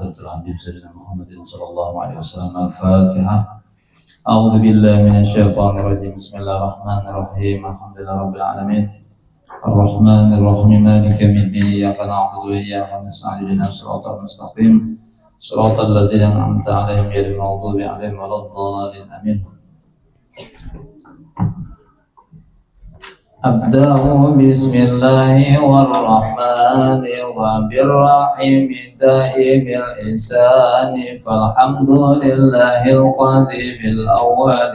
وصحبه الحبيب سيدنا محمد صلى الله عليه وسلم. الفاتحة. أعوذ بالله من الشيطان الرجيم. بسم الله الرحمن الرحيم. الحمد لله رب العالمين الرحمن الرحيم مالك يوم الدين. إياك نعبد وإياك نستعين اهدنا الصراط المستقيم صراط الذين أنعمت عليهم غير المغضوب عليهم ولا الضالين. آمين. أبدأ بسم الله والرحمن وبالرحيم دائم الإنسان. فالحمد لله القديم الأول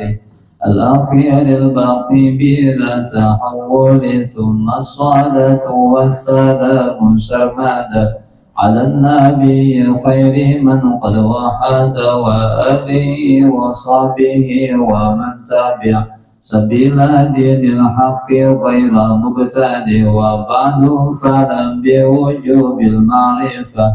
الأخير الباقي بلا تحول. ثم الصلاة والسلام سرمدا على النبي خير من قد وحد وآله وصحبه ومن تبع سبيل دين الحق غير مبتدع. وبعد فلم بوجوب المعرفة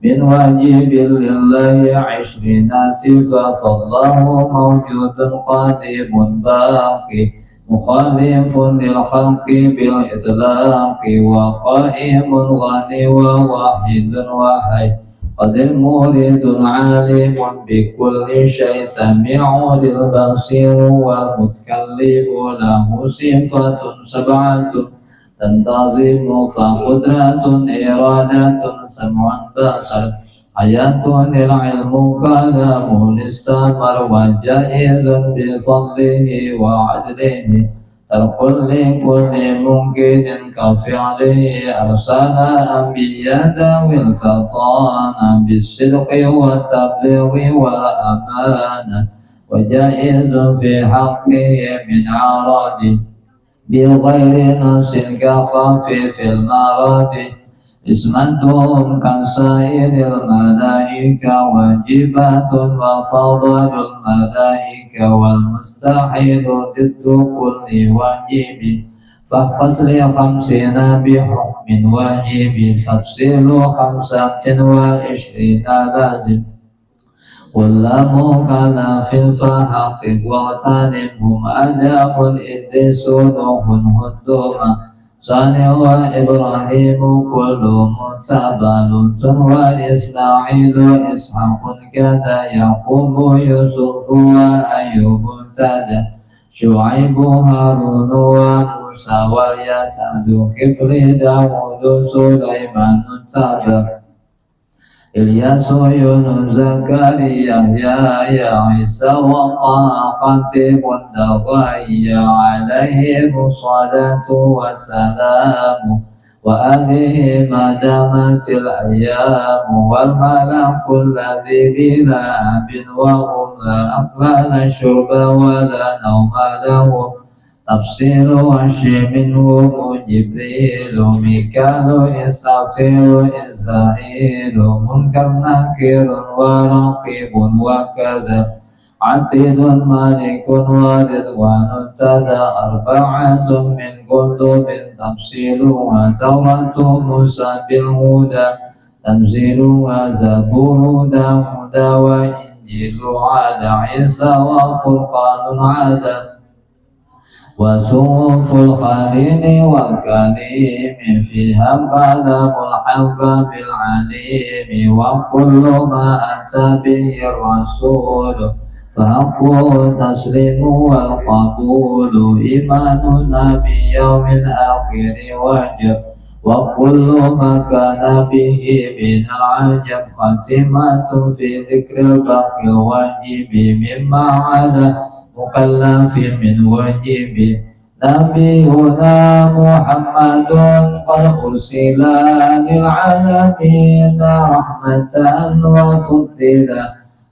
من واجب لله 20 صفة. فالله موجود قديم باقي مخالف للخلق بالإطلاق. وقائم غني وواحد وحي قدير مريد عالم بكل شيء سميع البصير والمتكلم له صفات 7 تنتظم. فقدرة إرادة سمع بصر حياة العلم كلام استمر. وجائز بفضله وعدله ترك لكل ممكن كفعله. أرسل أنبياء ذوي الفطانة بالصدق والتبليغ والأمانة. وجائز في حقه من عرض بغير نفس كخفيف المرض. اسمتهم كسائر الملائكة واجبات وفضل الملائكة. والمستحيل ضد كل واجب فاحفظ ل50 بحكم واجب. تفصيل 25 لازم كل مكلف فحقق واغتنمهم. أدب إذ سلوك هدوما صالح وإبراهيم كل متبل. وإسماعيل إسحاق كذا يعقوب يوسف وأيوب ابتدى. شعيب هارون وموسى واليتد كفل داود سليمان تبر. إلياس يونس زكريا يحيى عيسى وطه خاتم النبوية عليهم الصلاة والسلام. وآله ما دامت الأيام. والملك الذي بلا أب وأم لا أكل لا شرب ولا نوم له. تفصيل وشي منهم جبريل ميكال إسرافيل إسرائيل. منكر نكير ورقيب وكذا عتيد مالك ورضوان ابتدى. 4 من كتب تفصيلها توراة موسى بالهدى تنزيلها زبور داود وإنجيل على عيسى وفرقان عدد. وصوف الخليل والكريم فيها كلام الحكم العليم. وكل ما أتى به الرسول فحقه التسليم والقبول. إيماننا بيوم الآخر وجب. وكل ما كان به من العجب خاتمة في ذكر الباقي الواجب. مما على مكلف من واجب. نبينا محمد قد أرسل للعالمين رحمة وفضل.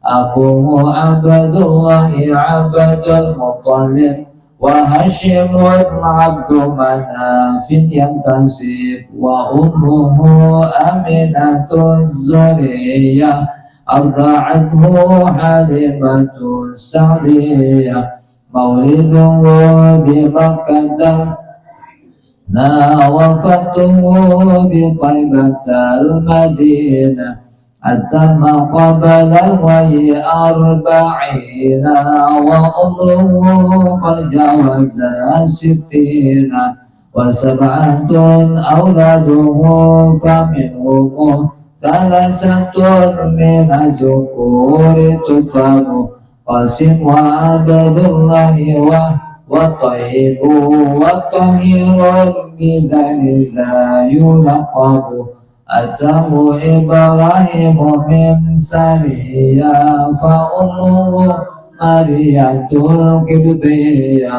أبوه عبد الله عبد المطلب وهاشم بن عبد مناف ينتسب. وأمه آمنة الزرية أرضعته حليمة السعدية. مولده بمكة وفاته بطيبة المدينة. أتم قبل الوحي 40 وعمره قد جاوز 60. و7 أولاده فمنهم ثلاثة من الذكور تفهم قاسم وعبد الله والطيب والطهير بذلك يلقب أتاه إبراهيم من سريا فأمه مريم القبطية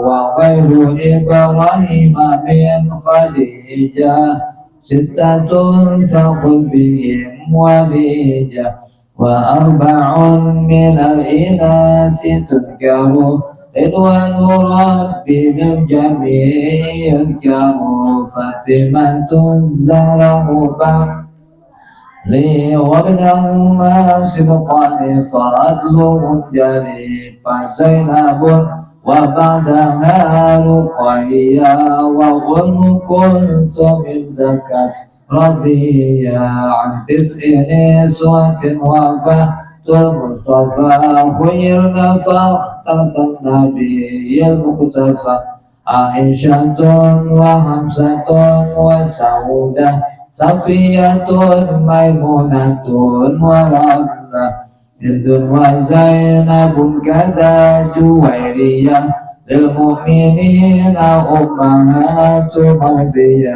وغير إبراهيم من خديجة ستة فخذ بهم وليجة وأربع من الإناث تذكر رضوان ربي بالجميع يذكر فاطمة الزهراء لي وابنهما صدقان فضلهم جليل فزينب وبعدها رقية وأم كلثوم زكت رضية عن 9 نسوة وفاة المصطفى خيرنا فاخترت النبي المقتفى عائشة وحمزة وسودة صفية ميمونة ورملة هند وزينب كذا جويرية للمؤمنين أمهات مرضية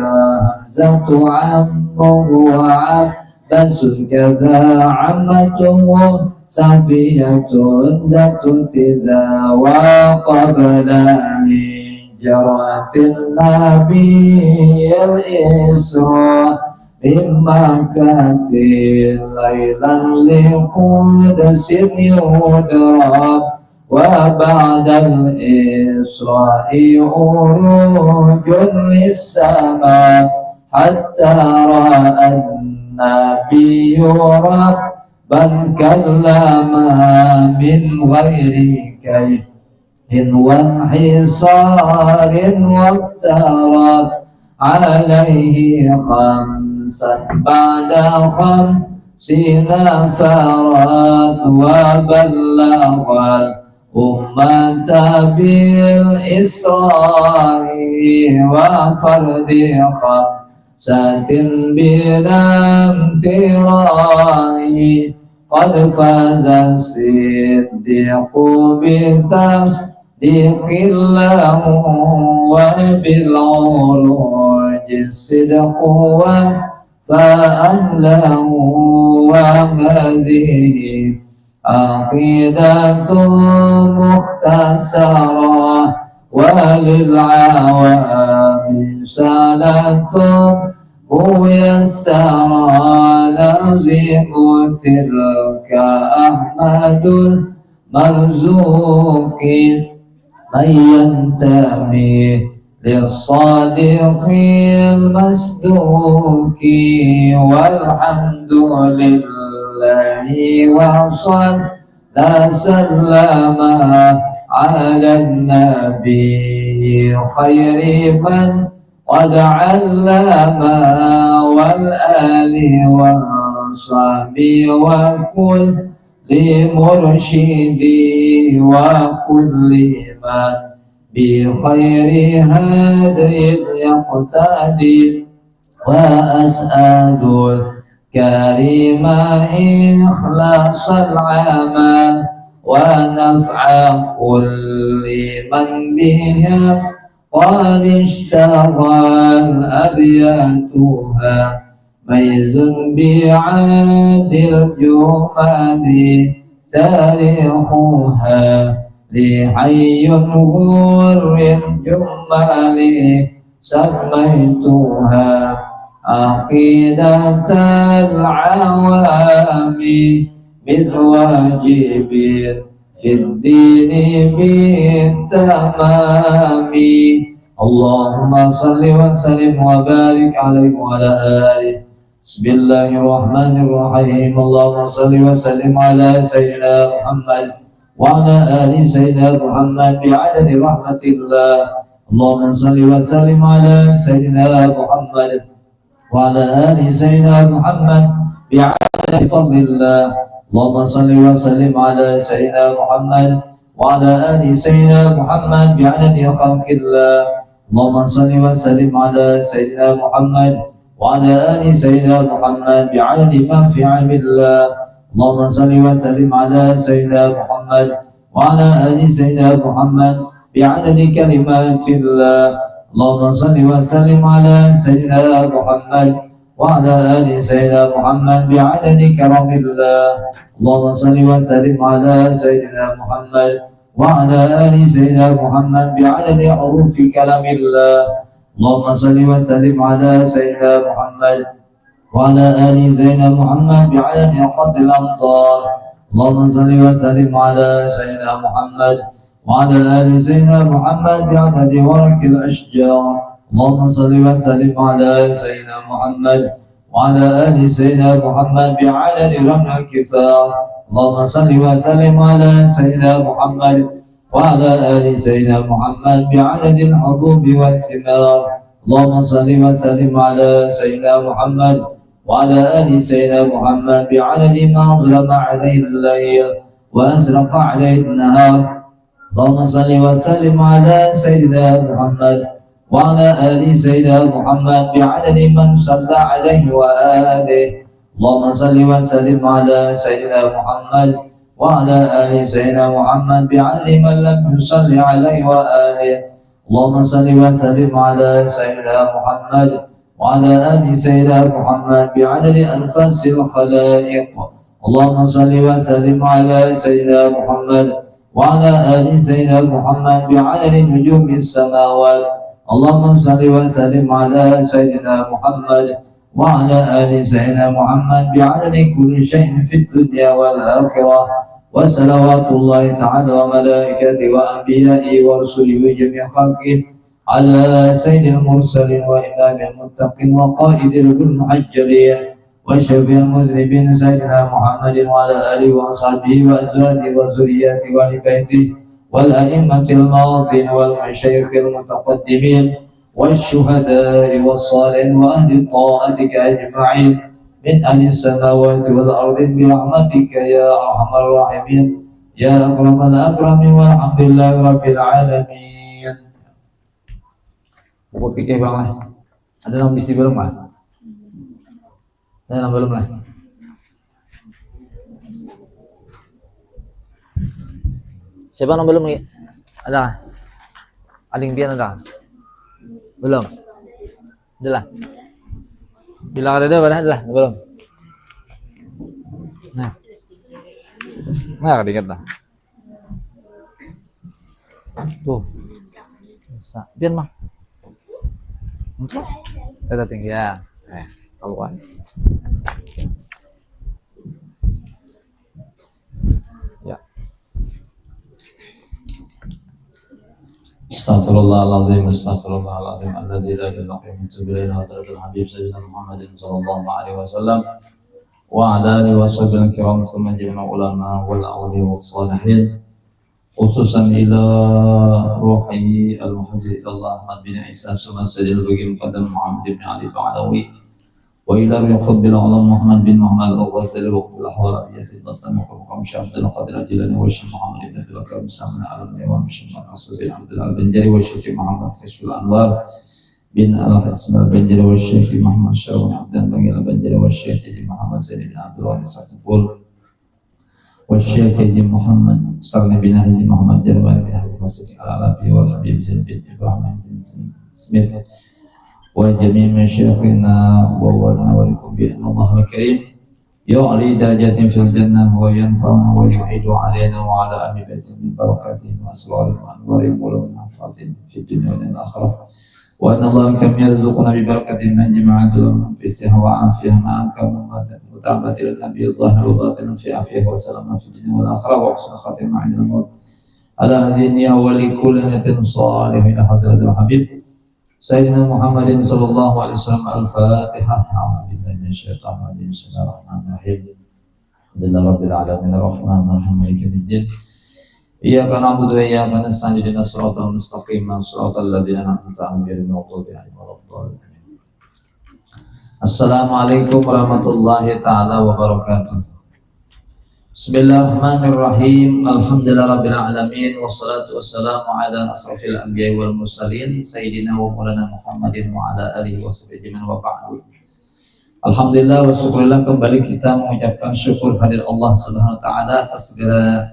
حمزة عمه وعباس كذا عمته صفية ذات تذا وقبل هجرة النبي الإسراء من مكة ليلا لقدس يدرى وبعد الإسراء عروج للسماء حتى رأى النبي ربا كلما من غير كيف وانحصار وابترت عليه خمسا بعد 50 فرات وبلغ الأمة بالإسراء وفرد 5 بلا امتراء قد فاز الصديق بتصديق الله وبالعروج الصدق فأهله وهذه عقيدة مختصرة وللعوام سنة ميسرة لازم تلك أحمد المرزوق من ينتمي للصادق المصدوق والحمد لله وصلى سلم على النبي خير من قد علم والآل والصحب وكل مرشدي وكل من بخير هدي يقتدي وأسأل الكريم إخلاص العمل ونفع كل من بهم قد اشتغل أبياتها ميز بعاد الجمل تاريخها لحي غر جمل سميتها عقيدة العوام بالواجب في الدين بالتمام اللهم صل وسلم وبارك عليه وعلى آله بسم الله الرحمن الرحيم اللهم صل وسلم على سيدنا محمد وعلى آل سيدنا محمد بعدد رحمة الله اللهم صل وسلم على سيدنا محمد وعلى آل سيدنا محمد بعدد فضل الله اللهم صل وسلم على سيدنا محمد وعلى آل سيدنا محمد بعدد خلق الله اللهم صل وسلم على سيدنا محمد وعلى آل سيدنا محمد بعدد ما في علم الله. اللهم صل وسلم على سيدنا محمد وعلى آل سيدنا محمد بعدد كلمات الله. اللهم صل وسلم على سيدنا محمد وعلى آل سيدنا محمد بعدد كرم الله. اللهم صل وسلم على سيدنا محمد وعلى آل سيدنا محمد بعدد حروف كلام الله. اللهم صل وسلم على سيدنا محمد وعلى آل سيدنا محمد بعدد قتل الأمطار. اللهم صل وسلم على سيدنا محمد وعلى آل سيدنا محمد بعدد ورق الأشجار. اللهم صل وسلم على سيدنا محمد وعلى آل سيدنا محمد بعدد رمل الكفار. اللهم صل وسلم على سيدنا محمد وعلى آل سيدنا محمد بعدد الحبوب والثمار. اللهم صل وسلم على سيدنا محمد وعلى آل سيدنا محمد بعدد ما ظلم عليه الليل وأزرق عليه النهار. اللهم صل وسلم على سيدنا محمد وعلى آل سيدنا محمد بعدد من صلى عليه وآله. اللهم صل وسلم على سيدنا محمد وعلى آل سيدنا محمد بعدد من لم يصل عليه وآله. اللهم صل وسلم على سيدنا محمد وعلى آل سيدنا محمد بعدد أنفاس الخلائق. اللهم صل وسلم على سيدنا محمد وعلى آل سيدنا محمد بعدد نجوم السماوات. اللهم صل وسلم على سيدنا محمد وعلى آل سيدنا محمد بعدد كل شيء في الدنيا والآخرة. وصلوات الله تعالى وملائكته وأنبيائه ورسله وجميع خلقه على سيد المرسلين وإمام المتقين وقائد المحجلين وشفيع المذنبين سيدنا محمد وعلى آله وأصحابه وأزواجه وذرياته وآل بيته والأئمة الماضين والمشايخ المتقدمين والشهداء والصالحين وأهل طاعتك أجمعين من أهل السماوات والأرض برحمتك يا أرحم الراحمين يا أكرم الأكرمين والحمد لله رب العالمين. Buku fikih bang lah. Ada yang misi belum lah? Ada yang belum lah? Siapa yang belum? Ada? Ada yang biar ada? Belum? Ada lah. Bilang ada pada adalah belum. Nah dikit lah. Tuh, bisa. Biar mah. Untuk? Kita tinggi ya. Keluar. Ya. Astaghfirullahaladzim, astaghfirullahaladzim, alladzi la ilaha illa huwa hadratul habib sayyidina Muhammadin sallallahu alaihi wasallam wa ala alihi washabihi kiram thumma jami'ul ulama wal awliya was salihin khususan ila ruhi al-muhajir Allah Ahmad bin Isa Sayyidil Baqi Muqaddam Muhammad bin Ali Ba'alawi wa ila ruhi bil ulama Muhammad bin Muhammad al-Ghazali wa kullu hawla yasid bastam wa syabdul qadir jilani wa syekh Muhammad bin Abdul Karim Samana al-Alami wa Muhammad Rasul Abdul Al-Banjari wa syekh Muhammad Kashful Anwar bin Al-Hasan Al-Banjari wa syekh Muhammad Syarwan Abdan Bangil Al-Banjari wa syekh Muhammad Zain bin Abdul Wahid Sa'fur wa syekh Muhammad Sarni bin Haji Muhammad Jarban bin Haji Masjid Al-Alabi wal Habib Zain bin Ibrahim bin Smith wa jami' masyayikhina wa walana wa lakum bi Allah al-karim yu'li darajatin fil jannah wa yanfa'una wa yu'idu alaina wa ala ahli baitin min barakatihim wa asrarihim wa anwarihim wa manfaatin fid dunya wal akhirah wa anna Allah kam yarzuquna bi barakatin man jama'atul fi sihha wa afiyah ma'aka wa mutabatil nabi Allah wa batin fi afiyah wa salama fid dunya wal akhirah wa husnul khatimah 'inda al-maut ala hadhihi wa li kulli niyatin salihin hadratil habib Sayyidina Muhammadin sallallahu alaihi wasallam. Al-Fatihah. A'udzu billahi minasyaitonir rajim. Bismillahirrahmanirrahim. Alhamdulillahi rabbil alamin arrahmanir rahim maliki yaumiddin. Iyyaka na'budu wa iyyaka nasta'in ihdinas siratal mustaqim siratal ladzina an'amta 'alaihim ghairil maghdubi 'alaihim waladdallin. Assalamualaikum warahmatullahi taala wabarakatuh. Bismillahirrahmanirrahim. Alhamdulillahirabbil alamin wassalatu wassalamu ala asrofil anbiya'i wal mursalin sayyidina wa maulana Muhammadin wa ala alihi wa sahbihi wa ba'du. Alhamdulillah wa syukurillah, kembali kita mengucapkan syukur hadir Allah Subhanahu wa taala atas segala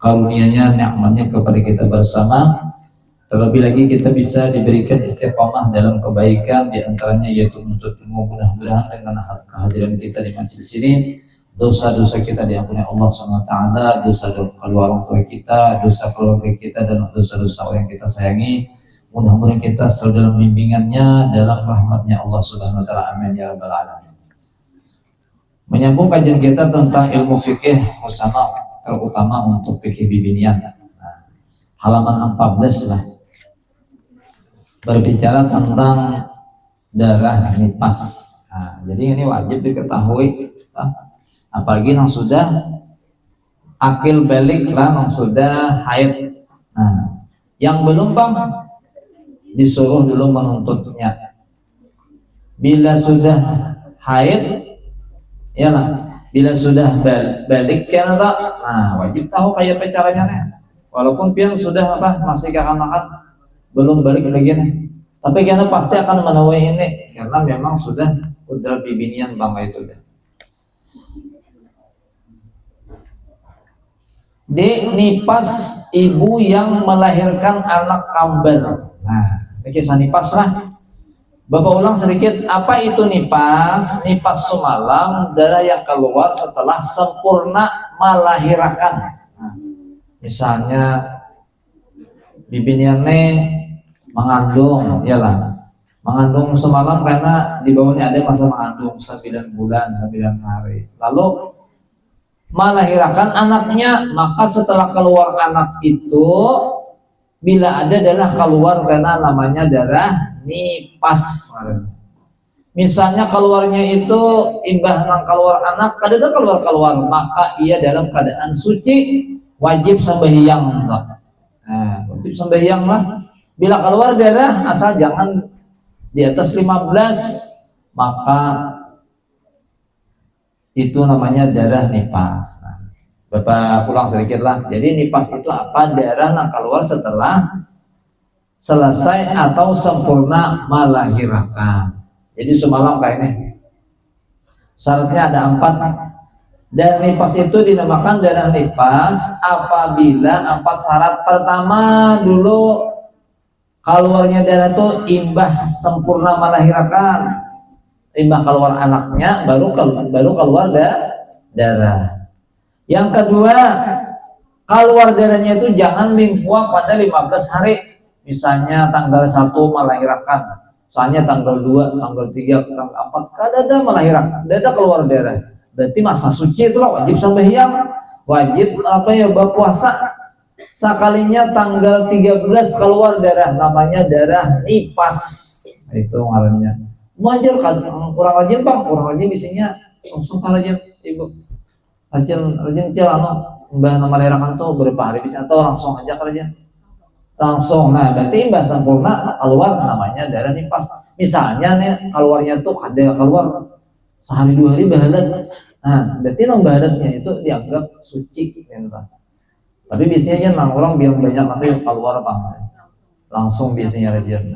karunia-Nya, nikmatnya kepada kita bersama. Terlebih lagi kita bisa diberikan istiqamah dalam kebaikan, di antaranya yaitu menuntut ilmu. Mudah-mudahan dengan kehadiran kita di majelis ini, dosa-dosa kita diampuni Allah Subhanahu wa taala, dosa kedua orang tua kita, dosa keluarga kita, dan dosa-dosa orang yang kita sayangi. Mudah-mudahan kita selalu dalam bimbingannya, dalam rahmatnya Allah Subhanahu wa taala. Amin ya rabbal alamin. Menyambung kajian kita tentang ilmu fikih, terutama untuk fikih bibinian. Nah, halaman 14 lah, berbicara tentang darah nifas. Nah, jadi ini wajib diketahui, apalagi yang sudah akil balik lah, yang sudah haid. Nah, yang belum disuruh dulu menuntutnya. Bila sudah haid, ya lah. Bila sudah balik kan, nah wajib tahu kayak caranya nih. Walaupun pian sudah masih kanak-kanak, belum balik lagi nih. Tapi karena pasti akan menemui ini, karena memang sudah udah bibinian bangga itu deh. Di nifas ibu yang melahirkan anak kembar. Nah, kisah nifas lah. Bapak ulang sedikit, apa itu nifas? Nifas semalam, darah yang keluar setelah sempurna melahirkan. Nah, misalnya bibiniannya mengandung, yalah, mengandung semalam karena di bawahnya ada masa mengandung 9 bulan, 9 hari. Lalu melahirkan anaknya, maka setelah keluar anak itu, bila ada darah keluar karena namanya darah nifas. Misalnya keluarnya itu imbah nang keluar anak, kadang keluar, maka ia dalam keadaan suci, wajib sembahyang. Nah, wajib sembahyang lah. Bila keluar darah, asal jangan di atas 15, maka itu namanya darah nifas. Nah, Bapak ulang sedikit lah. Jadi nifas itu apa? Darah yang keluar setelah selesai atau sempurna melahirkan. Jadi semalam kayak ini. Syaratnya ada 4. Darah nifas itu dinamakan darah nifas apabila 4 syarat. Pertama dulu, keluarnya darah itu imbah sempurna melahirkan. Imbah keluar anaknya, baru keluar darah. Yang kedua, keluar darahnya itu jangan limpua pada 15 hari. Misalnya tanggal 1 melahirkan, soalnya tanggal 2, tanggal 3, tanggal 4 kadang melahirkan, dada keluar darah. Berarti masa suci itu wajib sembahyang, wajib berpuasa. Sekalinya tanggal 13 keluar darah, namanya darah nifas. Itu ngarannya. Wajar kan kurang rajin bang, kurang rajin biasanya langsung rajin ibu. Rajin cil mbah nama melahirkan tuh berapa hari bisa, atau langsung aja rajin. Langsung, nah berarti imbah sempurna keluar namanya darah nifas. Misalnya nih keluarnya tuh ada keluar sehari 2 hari bahalat, nah berarti nang bahalatnya itu dianggap suci gitu. Tapi biasanya nang orang bilang banyak nanti keluar apa langsung biasanya rajin.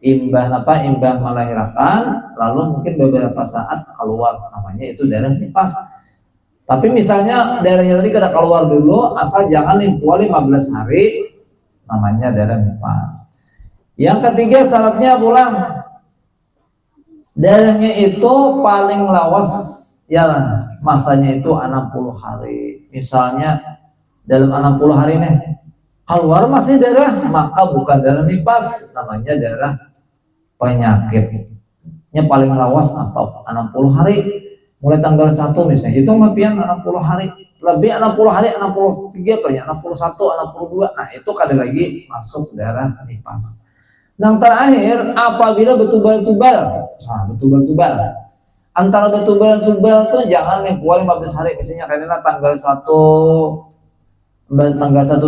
Imbah melahirkan, lalu mungkin beberapa saat keluar, namanya itu darah nifas. Tapi misalnya darahnya tadi kada keluar dulu, asal jangan limpua 15 hari, namanya darah nifas. Yang ketiga syaratnya pulang, darahnya itu paling lawas, ya masanya itu 60 hari. Misalnya dalam 60 hari nih keluar masih darah, maka bukan darah nifas, namanya darah penyakitnya paling lawas atau 60 hari. Mulai tanggal 1 misalnya, itu mapian 60 hari, lebih 60 hari, 63 kayaknya, 61, 62, nah itu kali lagi masuk darah nifas. Yang terakhir, apabila bertubal-tubal, nah bertubal-tubal, antara bertubal-tubal tuh jangan limpua 15 hari, misalnya karena tanggal 1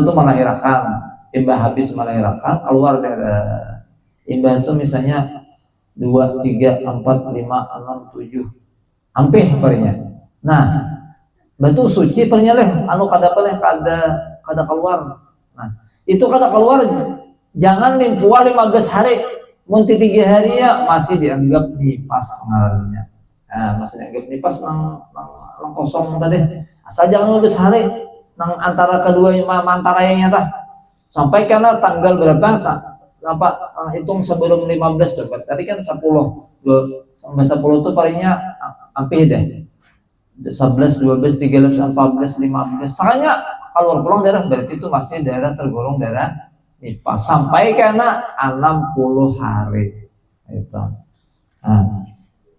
tuh melahirkan, imbah habis melahirkan, keluar darah. Imbah itu misalnya 2, 3, 4, 5, 6, 7 hampir pernya. Nah, batu suci pernya leh, kada keluar. Nah, itu kada keluar, jangan limpua 15 hari. Munti 3 hari ya masih dianggap nifas ngarannya. Nah, maksudnya nipas nang kosong tadi. Asal jangan lebih sehari nang antara kedua antara yang nyata. Sampai karena tanggal berapa apa hitung sebelum 15 tuh. Tadi kan 10. Sampai 10 tuh palingnya hampir deh. 11, 12, 13, 14, 15. Soalnya kalau pulang darah berarti itu masih darah tergolong darah nipas sampai karena 60 hari. Itu. Nah,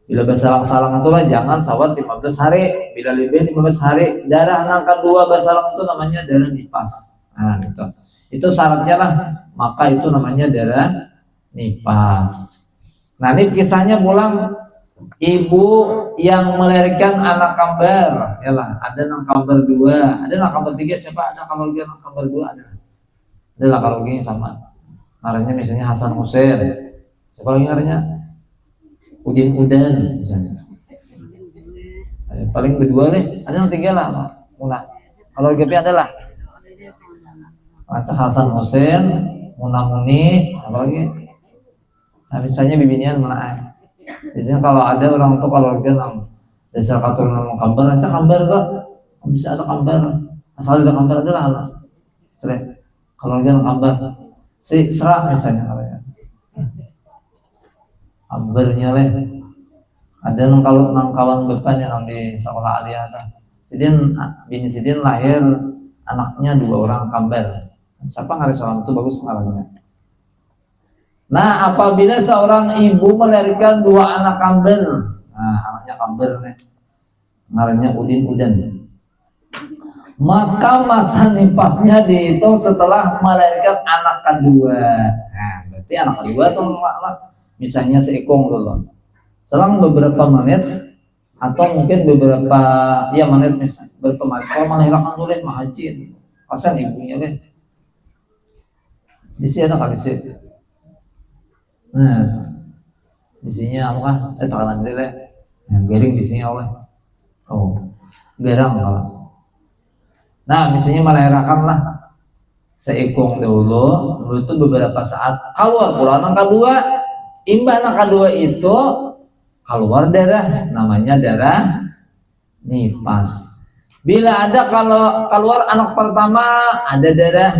bila bersalang-salang itulah jangan sawat 15 hari. Bila lebih 15 hari darah angka 2 bersalang itu namanya darah nipas. Nah, gitu. Itu syaratnya lah. Maka itu namanya darah nipas. Nah, ini kisahnya pulang ibu yang melahirkan anak kembar, ya lah, ada anak kembar 2, ada anak kembar 3, siapa ada kalau dia anak kembar 2 ada lah kalau gini sama. Namanya misalnya Hasan Hussein, siapa lagi namanya? Udin Udan misalnya. Paling berdua deh, ada yang 3 lah, Muna. Kalau GP ada lah. Hasan Hussein, Muna Muni, apa lagi? Nah, misalnya bibinian mana? Biasanya kalau ada orang tuh kalau yang dasar keturunan kambar, aja kambar kok bisa ada kambar, asal ada kambar adalah anak. Kalau yang kambar, si serak misalnya kambarnya leh. Ada kalau kawan bepan yang di sekolah aliyah ada. Bini Sidin lahir anaknya 2 orang kambar. Siapa ngaris orang itu bagus ngarannya. Nah, apabila seorang ibu melahirkan 2 anak kembar, nah anaknya kembar nih, namanya Udin Udan, maka masa nipasnya dihitung setelah melahirkan anak kedua. Nah, berarti anak kedua itu misalnya seekong dulu. Selang beberapa menit atau mungkin beberapa menit misalnya beberapa menit. Kalau melahirkan dulu mah haji, pasan ibunya deh. Di sini ada kali sih. Nah, di sini apa? Takalan dulu ya. Yang garing di sini oleh. Oh, garang kalau. Nah, misalnya melahirkanlah seekong dulu itu beberapa saat keluar pula anak kedua. Imbah anak kedua itu keluar darah, namanya darah nipas. Bila ada kalau keluar anak pertama ada darah,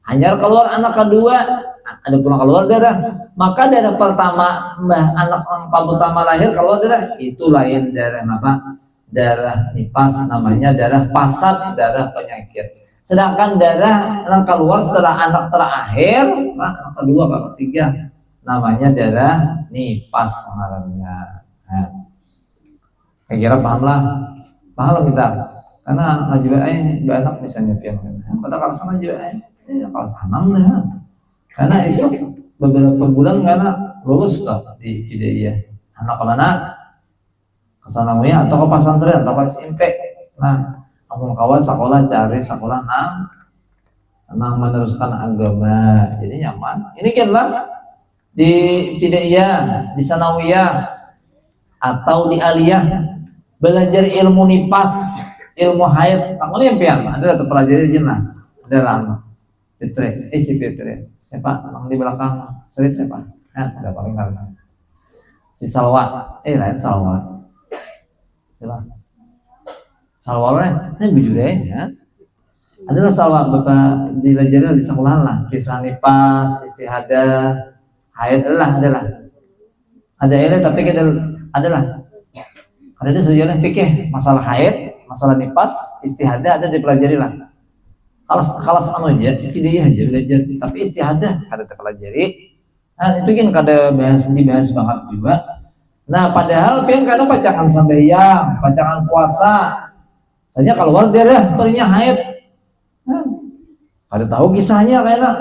hanya keluar anak kedua ada pula keluar darah, maka darah pertama anak pertama lahir keluar darah itu lain darah apa? Darah nipas, namanya darah pasat, darah penyakit. Sedangkan darah yang keluar setelah anak terakhir, anak kedua atau ketiga, namanya darah nipas namanya. Nah, kira paham lah kita. Karena juga anak misalnya pian, pada kalau sama juga kalau tanam lah. Karena itu beberapa bulan karena lulus tak di Hidayah. Anak kemana? Ke Sanawiyah atau ke pesantren atau ke SMP. Nah, kamu kawan sekolah cari sekolah nang meneruskan agama. Jadi nyaman. Ini kan lah di Hidayah, di Sanawiyah atau di Aliyah belajar ilmu nipas, ilmu haid. Kamu yang pian ada atau pelajari jenah. Ada lama. Fitri, si Fitri, siapa? Yang di belakang, Sri siapa? Ada paling kanan. Si Salwa, lain Salwa. Siapa? Salwa ini bujur ya. Adalah Salwa bapak dilajarin di sekolah lah, kisah nipas, istihadah, haid adalah. Ada tapi kita adalah. Ada sejarah fikih masalah haid, masalah nipas, istihadah ada dipelajari lah. Kalau anu aja, tidak aja belajar, tapi istihadah kada terpelajari. Nah, itu kan kada dibahas banget juga. Nah, padahal pian kada pacangan sembahyang, pacangan puasa. Saja keluar darah palingnya haid. Kada tahu kisahnya kayaknya.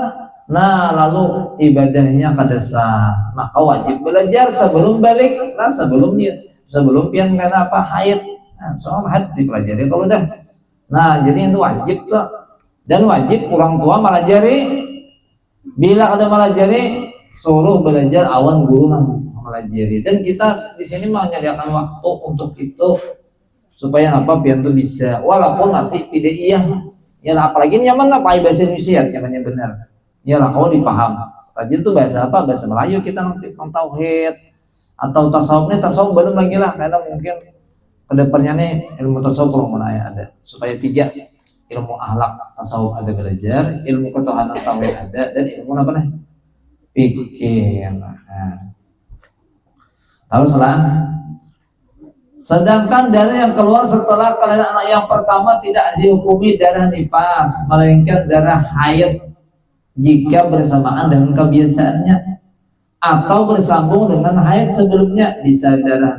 Nah, lalu ibadahnya kada sah. Maka wajib belajar sebelum balik. Nah, sebelum pian kada apa haid. Nah, soal haid dipelajari kalau dah. Nah, jadi itu wajib tuh. Dan wajib orang tua melajari. Bila ada melajari, suruh belajar awan guru melajari. Dan kita di sini menyediakan waktu untuk itu supaya apa pian tuh bisa, walaupun masih tidak ya apalagi nyaman apa bahasa Indonesia namanya benar. Ya lah kalau dipaham. Rajin tuh bahasa apa? Bahasa Melayu kita nanti tentang tauhid Atau tasawuf belum lagi lah, karena mungkin kedepannya nih ilmu tasawuf kalau mau ada supaya 3 ilmu akhlak tasawuf ada belajar, ilmu ketuhanan tauhid ada, dan ilmu apa nih fikih. Lalu sedangkan darah yang keluar setelah kelahiran anak yang pertama tidak dihukumi darah nifas, melainkan darah haid jika bersamaan dengan kebiasaannya atau bersambung dengan haid sebelumnya, bisa darah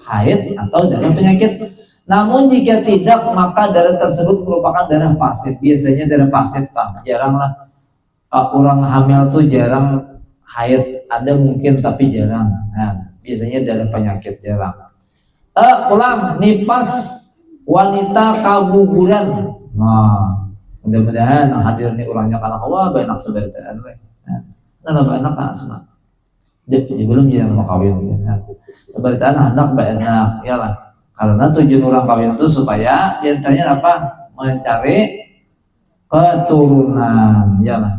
haid atau darah penyakit. Namun jika tidak, maka darah tersebut merupakan darah pasit. Biasanya darah pasit, Pak. Jaranglah orang hamil tuh jarang haid, ada mungkin tapi jarang. Nah, biasanya darah penyakit jarang. Ulang, nifas wanita keguguran. Nah, mudah-mudahan hadir nih orangnya karena wah banyak seberitaan. Nah, banyak asma. Dia belum jangan mau kawin. Seberitaan anak banyak, ya lah. Karena tujuan orang kawin itu supaya diantaranya apa? Mencari keturunan, ya lah.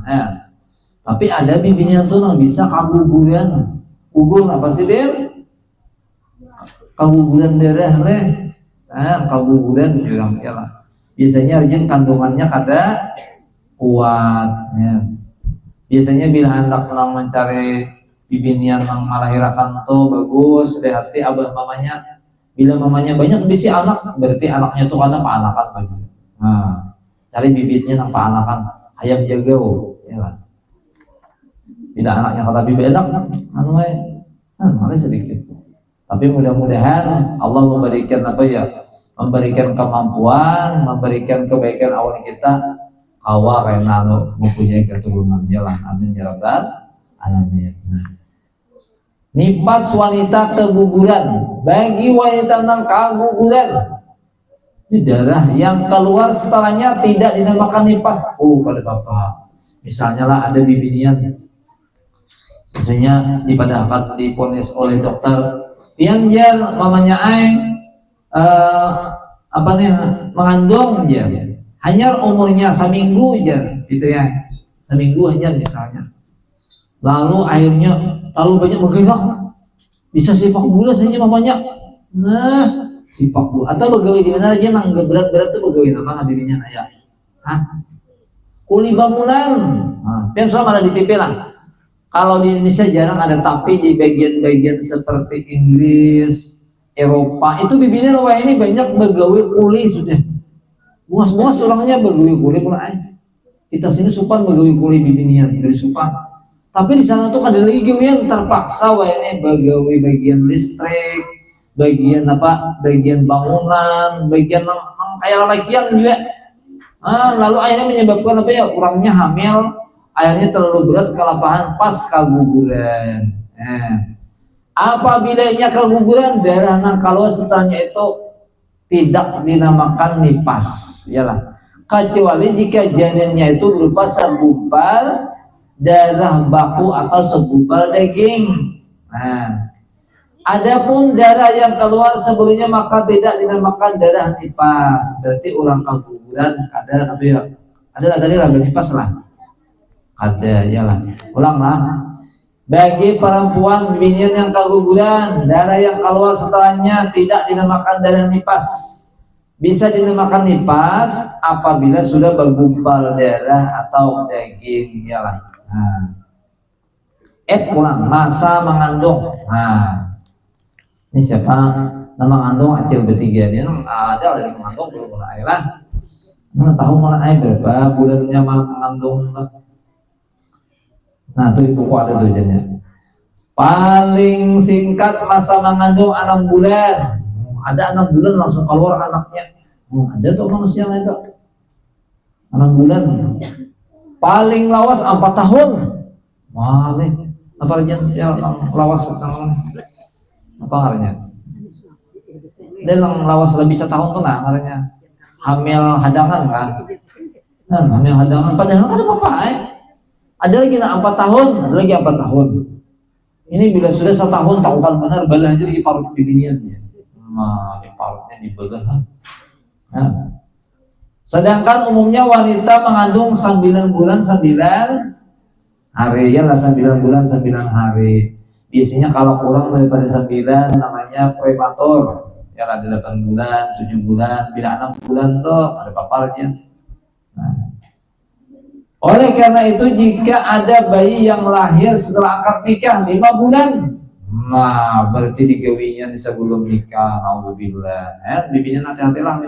Tapi ada bibinya tuh yang bisa keguguran. Gugur apa sih dia? Keguguran darah keguguran juga ya lah. Biasanya rajin kandungannya kada kuat ya. Biasanya bila anak lang mencari bibinian yang melahirkan tuh bagus, hati abah mamanya. Bila mamanya banyak bisi anak, berarti anaknya tuh karena paanakan bagi. Nah, cari bibitnya yang paanakan, hayam jaga ya lah. Bila anaknya kata bibit enak, malah sedikit. Tapi mudah-mudahan Allah memberikan memberikan kemampuan, memberikan kebaikan awal kita kawa karena mempunyai keturunan. Jalan amin ya rabbal alamin. Nifas wanita keguguran, bagi wanita yang keguguran, darah yang keluar setelahnya tidak dinamakan nifas. Pada bapak, misalnya lah ada bibinian, misalnya dipadahkan diponis oleh dokter. Yang dia mamanya mengandung dia hanya umurnya seminggu aja gitu ya, seminggu aja misalnya, lalu airnya terlalu banyak bergerak, bisa sepak bola saja mamanya. Nah, sepak bola atau begawi di mana aja nang berat-berat tuh begawi apa bibinya ayah? Kuli bangunan. Kan sama ada di TV lah. Kalau di Indonesia jarang ada, tapi di bagian-bagian seperti Inggris, Eropa itu bibinya wah ini banyak begawi kuli sudah. Buas-buas orangnya begawi kuli mulai. Kita sini supan begawi kuli bibinya dari supan. Tapi di sana tuh ada lagi yang terpaksa wah ini begawi bagian listrik, bagian bagian bangunan, bagian kayak lakian juga. Lalu akhirnya menyebabkan orangnya hamil. Akhirnya terlalu berat kelapahan pas keguguran. Apabila keguguran, darah yang keluar setelahnya itu tidak dinamakan nifas, yalah. Kecuali jika janinnya itu berupa segumpal darah baku atau segumpal daging. Adapun darah yang keluar sebelumnya maka tidak dinamakan darah nifas. Berarti orang keguguran ada tadi lagu nifas lah. Ada yalah, ulanglah. Bagi perempuan binian yang keguguran, darah yang keluar setelahnya tidak dinamakan darah nifas. Bisa dinamakan nifas apabila sudah bergumpal darah atau daging yalah. Ulang masa mengandung. Ini siapa nama mengandung acil bertiga dia ada yang mengandung belum mulai lah. Mana tahu mulai berapa bulannya mengandung. Nah itu di buku ada tujuannya. Paling singkat masa mengandung 6 bulan. Ada 6 bulan langsung keluar anaknya. Ada tuh manusia itu 6 bulan. Paling lawas 4 tahun. Paling apa aja lawas apa artinya? Dan lawas lebih setahun tuh nah artinya hamil hadangan kan? Hamil hadangan padahal ada apa-apa Ada lagi 4 tahun, ada lagi 4 tahun. Ini bila sudah 1 tahun, tahukan benar balah aja di parut bibiniannya. Nah, di parutnya dibelah. Sedangkan umumnya wanita mengandung 9 bulan 9 hari, ya lah 9 bulan 9 hari. Biasanya kalau kurang daripada 9 namanya prematur. Ya ada 8 bulan, 7 bulan, bila 6 bulan tuh ada paparnya. Nah, oleh karena itu jika ada bayi yang lahir setelah akad nikah 5 bulan, nah berarti digawinya di sebelum nikah. Alhamdulillah. Bibinya hati-hatilah,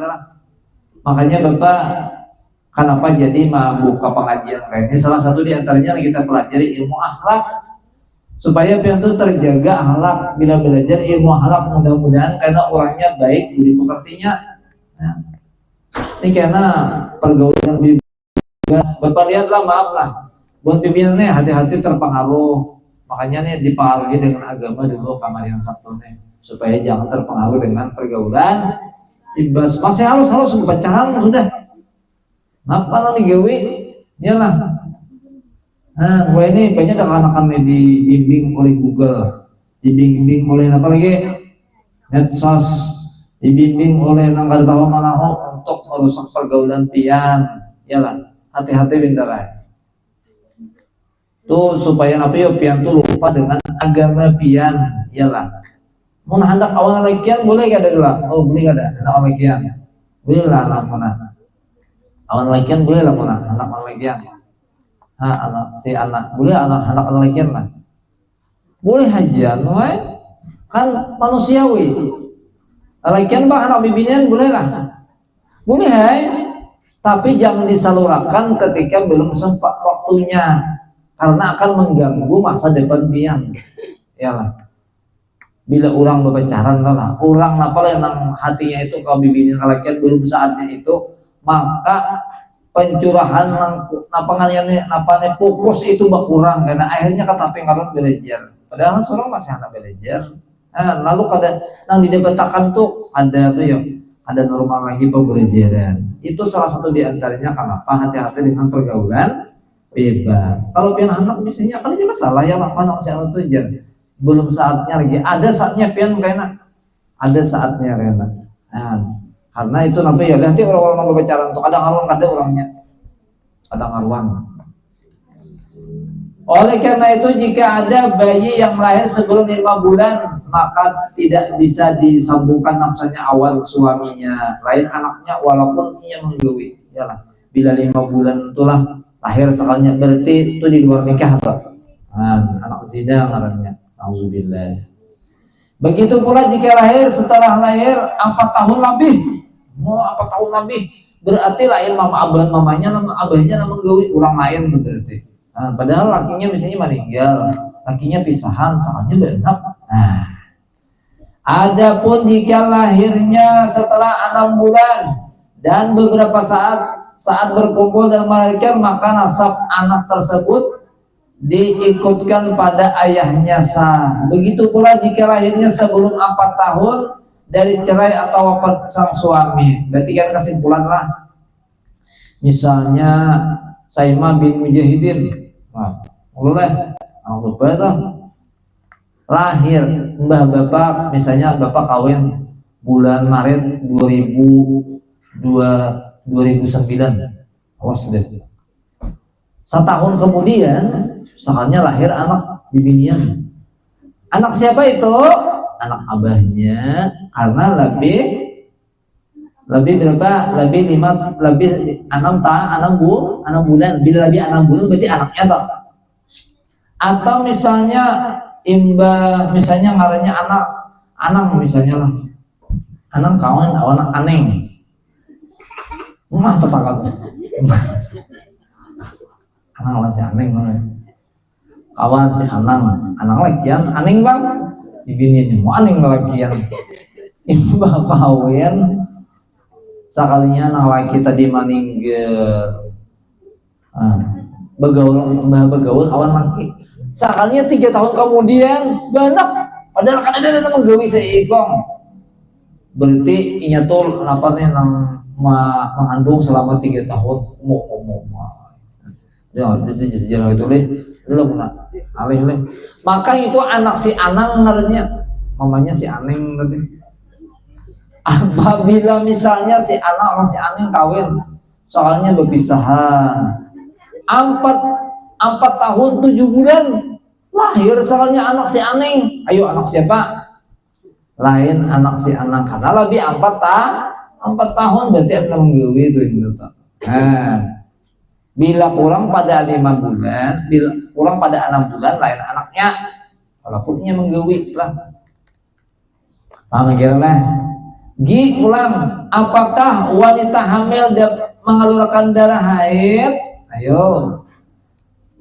makanya Bapak kenapa jadi membuka pengajian kayak ini? Salah satu di antaranya kita pelajari ilmu akhlak supaya pian itu terjaga akhlak. Bila belajar ilmu akhlak mudah-mudahan karena orangnya baik budi pekertinya. Nah, ini karena pergaulan lebih bebas. Bapak lihatlah, maaflah buat pimpinannya hati-hati terpengaruh. Makanya nih dipengaruhi dengan agama dulu kamarian Sabtu nih supaya jangan terpengaruh dengan pergaulan bebas. Masih halus pacaran sudah. Apa nanti gawe? Iyalah. Nah, gue ini banyak anak-anak dibimbing oleh Google, dibimbing oleh apa lagi? Medsos, dibimbing oleh nanggal tahu malaho untuk merusak pergaulan pian. Iyalah, hati-hati bentar. Tuh supaya apa ya pian tuh lupa dengan agama pian. Iyalah. Mau hendak awal lekian boleh gak ada lah? Oh boleh gak ada? Anak lekian, boleh lah anak mana? Awan lekian boleh lah mana? Anak lekian. Anak boleh anak lekian lah. Boleh aja, noy. Kan manusiawi. Lekian bang anak bibinya boleh lah. Boleh tapi jangan disalurkan ketika belum sempat waktunya karena akan mengganggu masa depan pian. Iyalah. Bila orang berbicara lah, orang apa yang hatinya itu kalau bibinya lekian belum saatnya itu, maka pencurahan napanya fokus itu berkurang karena akhirnya katapi ngalun belajar. Padahal seorang masih anak belajar. Lalu kada nang didebatakan tuh ada apa ya? Ada normal lagi pembelajaran. Itu salah satu diantaranya kenapa hati-hati dengan pergaulan bebas. Kalau pian anak misalnya kan aja masalah ya anak saya tuh belum saatnya lagi. Ada saatnya pian kayaknya. Ada saatnya kayaknya. Karena itu nanti ya nanti orang-orang berbicara untuk kadang ada orangnya kadang. Oleh karena itu jika ada bayi yang lahir sebelum 5 bulan maka tidak bisa disambungkan nafsanya awal suaminya lain anaknya walaupun ia menggawi. Yalah, bila 5 bulan itulah lahir sekalanya berarti itu di luar nikah atau anak zina ngarannya. Auzubillah. Begitu pula jika lahir setelah lahir 4 tahun lebih. Mau 4 tahun lebih berarti lain mamanya nama abahnya nama gawi orang lain berarti. Padahal lakinya misalnya meninggal, lakinya pisahan, sangatnya banyak. Adapun jika lahirnya setelah 6 bulan dan beberapa saat berkumpul dan melahirkan maka nasab anak tersebut diikutkan pada ayahnya sah. Begitu pula jika lahirnya sebelum 4 tahun dari cerai atau wafat sang suami. Berarti kan kesimpulan lah. Misalnya Saimah bin Mujahidin, boleh, lahir mbah bapak, misalnya bapak kawin bulan Maret 2009, awas deh. Setahun kemudian, misalnya lahir anak bibinian. Anak siapa itu? Anak abahnya, karena lebih berapa? Lebih 6 bulan. Bila lebih 6 bulan berarti anaknya toh. Atau misalnya misalnya ngarannya anak misalnya lah. Anak kawan anak aneng. Mah tepat anak si aneng kawan si anak lakian aneng bang. Ibininya mau aneh ngelakian ibu bapak kawin sekalinya anak laki tadi meninggal begaul awan laki sekalinya 3 tahun kemudian banyak padahal kan ada menggawi seikong berarti inya tuh napanya mengandung selama 3 tahun ya itu sejarah itu lu pernah alih. Maka itu anak si Anang ngarannya mamanya si Aneng tadi. Apabila misalnya si anak sama si Aneng kawin soalnya berpisahan 4 tahun 7 bulan lahir soalnya anak si Aning, ayo anak siapa? Lain anak si Anang karena lebih 4 tahun berarti akan menggawi itu gitu. Nah, bila kurang pada 5 bulan, bila kurang pada 6 bulan lain anaknya, walaupun ia menggawi lah. Paham kira-kira? Gi ulang, apakah wanita hamil mengeluarkan darah haid? Ayo.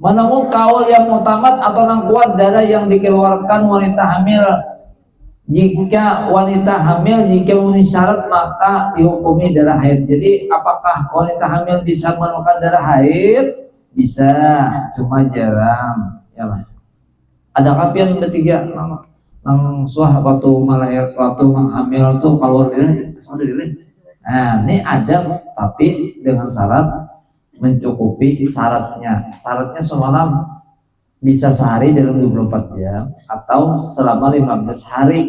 Menemui kaul yang mutamat atau yang kuat darah yang dikeluarkan wanita hamil. Jika wanita hamil jika memenuhi syarat maka dihukumi darah haid. Jadi apakah wanita hamil bisa mengeluarkan darah haid? Bisa, cuma jarang. Ya lah. Ada kapian bertiga nang suah waktu melahir waktu hamil tuh keluar dari. Nah, ini ada tapi dengan syarat mencukupi syaratnya. Syaratnya semalam bisa sehari dalam 24 jam atau selama 15 hari.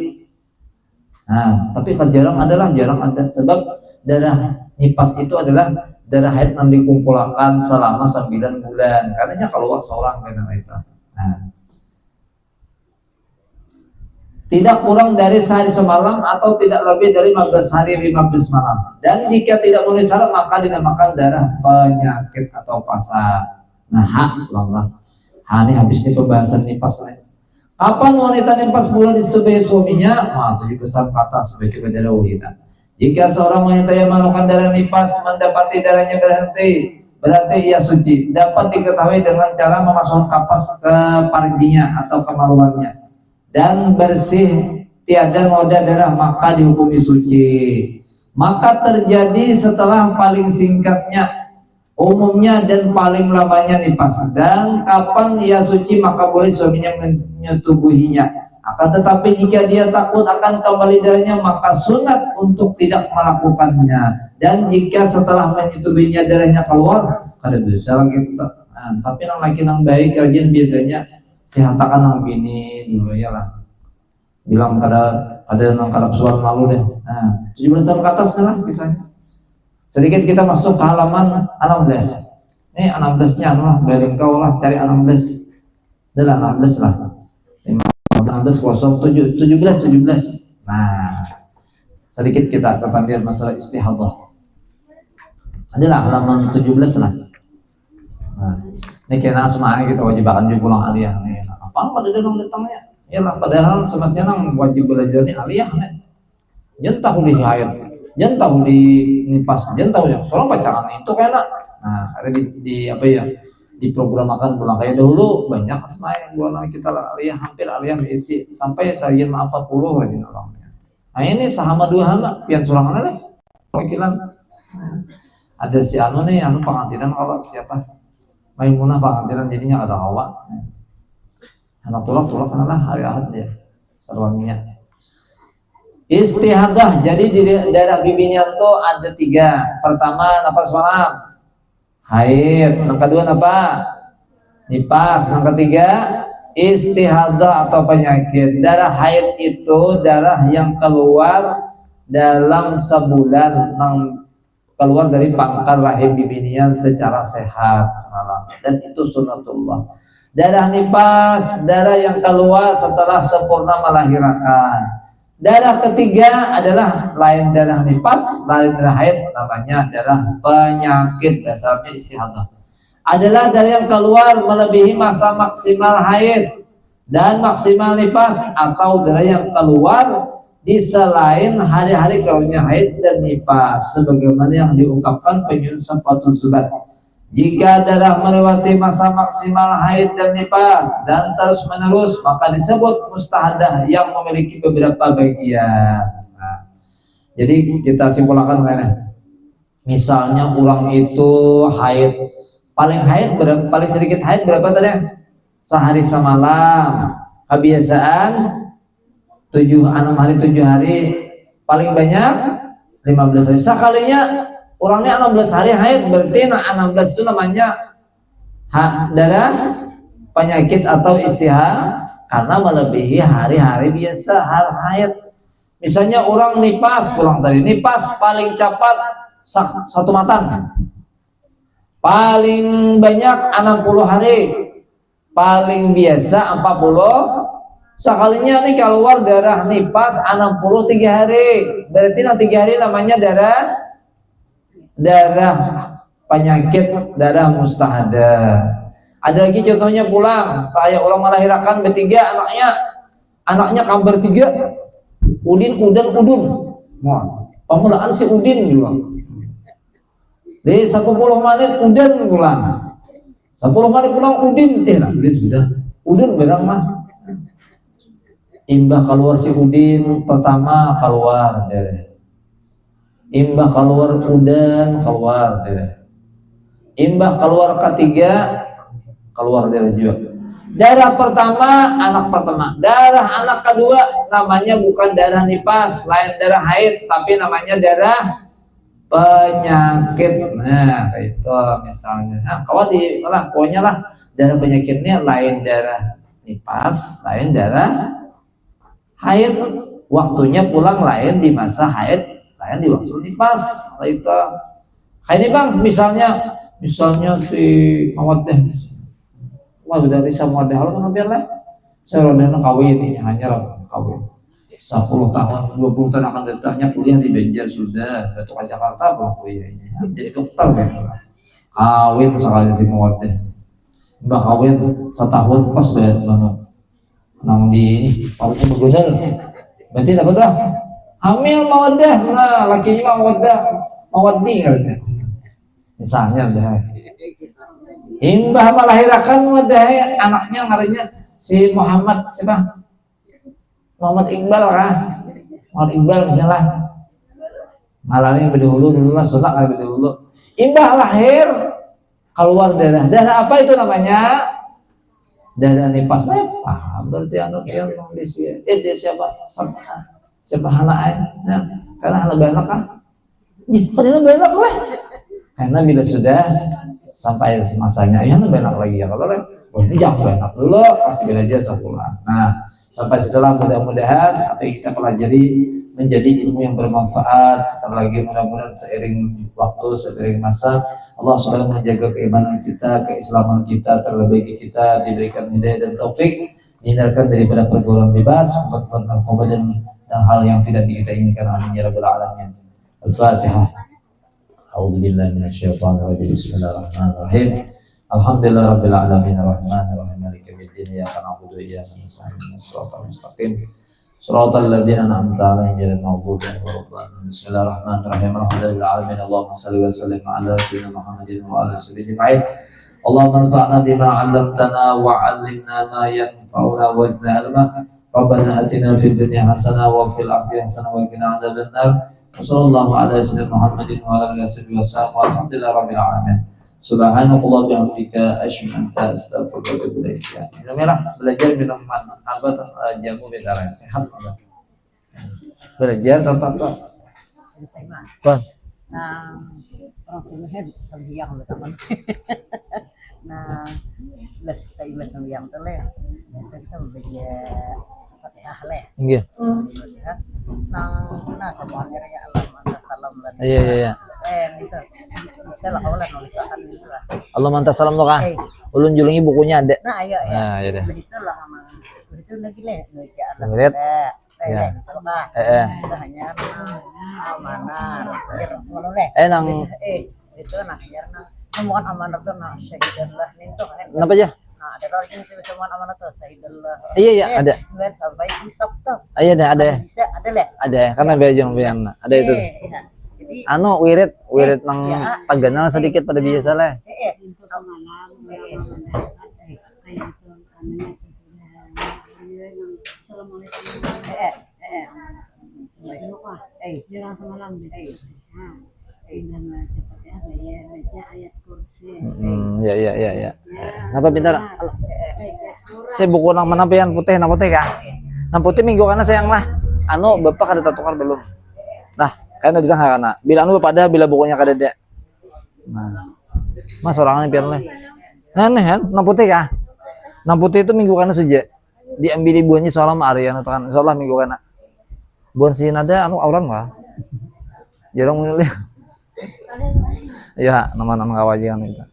Nah, tapi kan jarang ada sebab darah nipas itu adalah darah haid yang dikumpulkan selama 9 bulan. Katanya keluar seorang karena itu. Nah, tidak kurang dari sehari semalam atau tidak lebih dari 15 hari 15 malam. Dan jika tidak memenuhi syarat maka dinamakan darah penyakit atau pasar. Nah, ini habis nih pembahasan nipas. Kapan wanita nipas bulan disetujui suaminya? 17 tahun ke atas sebagai darah wanita. Jika seorang wanita yang melakukan darah nipas mendapati darahnya berarti ia suci. Dapat diketahui dengan cara memasukkan kapas ke paringginya atau kemaluannya dan bersih tiada noda darah maka dihukumi suci. Maka terjadi setelah paling singkatnya umumnya dan paling lamanya nipas. Dan kapan ia suci maka boleh suaminya menyetubuhinya. Akan tetapi jika dia takut akan kembali darahnya maka sunat untuk tidak melakukannya. Dan jika setelah menyetubuhinya darahnya keluar kada dosa lagi. Nah, tapi yang laki yang baik kerjaan biasanya sihatakan nang bini dulu ya lah. Bilang ada nang kada suara malu deh. Nah, 17 tahun ke atas lah kisahnya. Sedikit kita masuk ke halaman 16. Ini 16-nya lah, bayar engkau lah cari 16. Adalah 16 lah. 16 kosong 17. Nah, sedikit kita kepandian masalah istihadah. Adalah halaman 17 lah. Nah, ini kena semuanya kita wajib akan pulang aliyah nih. Apaan pada datangnya? Yalah padahal semestinya nang wajib belajar nih aliyah nih. Jangan tahu di haid, jangan tahu di nipas, jangan tahu yang soal pacaran itu kayaknya. Nah, ada di apa ya? Diprogramakan pulang kayak dahulu banyak semuanya buat kita aliyah hampir aliyah diisi sampai saya 40 lagi orangnya. Nah ini sahama 2 hama pian surangan deh. Wakilan. Ada si anu nih anu pengantinan kalau siapa? Maimunah pengantinan jadinya ada awak. Anak tulak lah hari ahad dia suaminya. Istihadah jadi di daerah bibinya tuh ada 3. Pertama nafas malam, haid. Yang kedua apa? Nipas. Yang ketiga istihadah atau penyakit. Darah haid itu darah yang keluar dalam sebulan yang keluar dari pangkal rahim bibinian secara sehat dan itu sunnatullah. Darah nipas, darah yang keluar setelah sempurna melahirkan. Darah ketiga adalah lain darah nipas, lain darah haid, namanya darah penyakit, dasarnya istihadah. Adalah darah yang keluar melebihi masa maksimal haid dan maksimal nipas, atau darah yang keluar di selain hari-hari keluarnya haid dan nipas, sebagaimana yang diungkapkan penyusun Fathul Zubat. Jika darah melewati masa maksimal haid dan nipas dan terus menerus maka disebut mustahadah yang memiliki beberapa bagian. Nah, jadi kita simpulkan mana? Misalnya orang itu haid paling sedikit haid berapa tadi? Sehari semalam. Kebiasaan 6 hari 7 hari, paling banyak 15 hari. Sekalinya orangnya 16 hari haid, berarti 16 itu namanya darah penyakit atau istihadah karena melebihi hari-hari biasa haid. Misalnya orang nipas pulang tadi, nipas paling cepat 1 matan, paling banyak 60 hari, paling biasa 40. Sekalinya nih keluar darah nipas 63 hari. Berarti 3 hari namanya darah penyakit, darah mustahadah. Ada lagi contohnya pulang, kayak orang melahirkan bertiga anaknya kambar 3. Udin, udan, udun. Nah, pemulaan si Udin juga. Di 10 menit udan pulang. 10 menit pulang Udin. Udin sudah. Udin bilang mah. Imbah keluar si Udin pertama keluar darah. Imbah keluar udan keluar darah. Imbah keluar ketiga keluar darah juga. Darah pertama anak pertama, darah anak kedua namanya bukan darah nipas, lain darah haid, tapi namanya darah penyakit. Nah itu misalnya, nah kalau pokoknya lah darah penyakitnya lain darah nipas, lain darah haid. Waktunya pulang lain di masa haid, lain di waktu nipas. Itu kayak ini bang, misalnya si Muhammad deh, wah dari sama ada hal ngambil lah. Saya udah kawin ini hanya kawin 10 tahun 20 tahun akan datangnya kuliah di Banjar sudah ke Jakarta belum kuliahnya jadi dokter kan. Kawin sekali si Muhammad deh, mbak kawin setahun pas banget banget nang di ini aku begunel berarti dapat dah hamil mawadah. Nah lakinya mawadni katanya misalnya udah imbah melahirkan wadah anaknya ngarinya si Muhammad siapa? Muhammad Iqbal kah? Muhammad Iqbal misalnya malamnya berdahulu dulu lah sunnah kali berdahulu. Imbah lahir keluar darah apa itu namanya? Darah nipas. Paham berarti anu yang nulis dia siapa anak nah, karena anak banyak kah? Padahal banyak lah. Karena bila sudah sampai masanya ya banyak lagi ya kalau ini jangan banyak dulu kasih belajar sekolah. Nah sampai setelah mudah-mudahan apa yang kita pelajari menjadi ilmu yang bermanfaat. Sekali lagi mudah-mudahan seiring waktu seiring masa Allah subhanahu menjaga keimanan kita, keislaman kita, terlebih kita diberikan hidayah dan taufik, dihindarkan daripada pergaulan bebas, obat-obat narkoba dan hal yang tidak kita inginkan. Amin ya rabbal alamin. Al-Fatihah. A'udzubillahi minasyaitonirrajim. Bismillahirrahmanirrahim. Alhamdulillahirabbil alamin arrahmanirrahim maliki yaumiddin iyyaka na'budu wa iyyaka nasta'in shiratal mustaqim shiratal ladzina an'amta 'alaihim ghairil maghdubi 'alaihim waladdallin. Bismillahirrahmanirrahim. Alhamdulillahirabbil alamin. Allahumma shalli wa sallim 'ala sayyidina Muhammadin wa 'ala alihi wa Allahumma anfa'na bima 'allamtana wa 'allimna ma yanfa'una wa zidna 'ilma. Rabbana atina fid dunya hasanah wa fil akhirati hasanah wa qina adzabannar. Wassallallahu ala sayyidina Muhammadin wa ala alihi wasallam. Alhamdulillahirabbil alamin. Subhanallah bihamdika asyhadu an la ilaha illa anta astaghfiruka wa atubu ilaik. Minumlah belajar minuman abad jamu bidara sehat. Belajar tetap Bang. Nah, orang tua sembiang teman. Nah, belas sembiang tele. Kita belajar Fatihah leh. Nggih. Nah, semuanya ya Allah manta salam dan. Iya. Itu. Bisa lah kaulah nulisan itu lah. Allah manta salam lo kah? Ulun julungi bukunya ada. Nah, iya. Nah, iya deh. Begitulah memang. Begitu lagi leh. Ya Allah. Lihat. Ya. Itu hanya amanah. Semua leh. Nang itu nah karena semua amanah tuh nah syahidullah itu kan. Kenapa aja? Nah, ada lagi semua amanah tuh syahidullah. Iya, ada. Biar sampai hisab tuh. Iya ada. Bisa ada leh. Ada karena bejong pian. Ada itu. Jadi anu wirid nang taganal sedikit pada biasa lah. Itu semalam kayak itu anunya sesudah assalamualaikum jangan semalam dan cepat ya baca ayat kursi. Ya. Napa pintar? Saya buku nang mana pian putih nang putih kah? Nang putih minggu kana sayang lah. Anu bapak kada tatukar belum? Nah, karena di tengah kana. Bila anu bapak ada bila bukunya kada ada. Nah. Mas orangnya pian lah. Aneh kan? Nang putih kah? Nang putih itu minggu kana saja. Diambil ibunya soalnya sama Arya anu kan. Insyaallah minggu kana. Buan sih nada anu auran kah? Jarang mulai. Ya, nama-nama kawajian itu.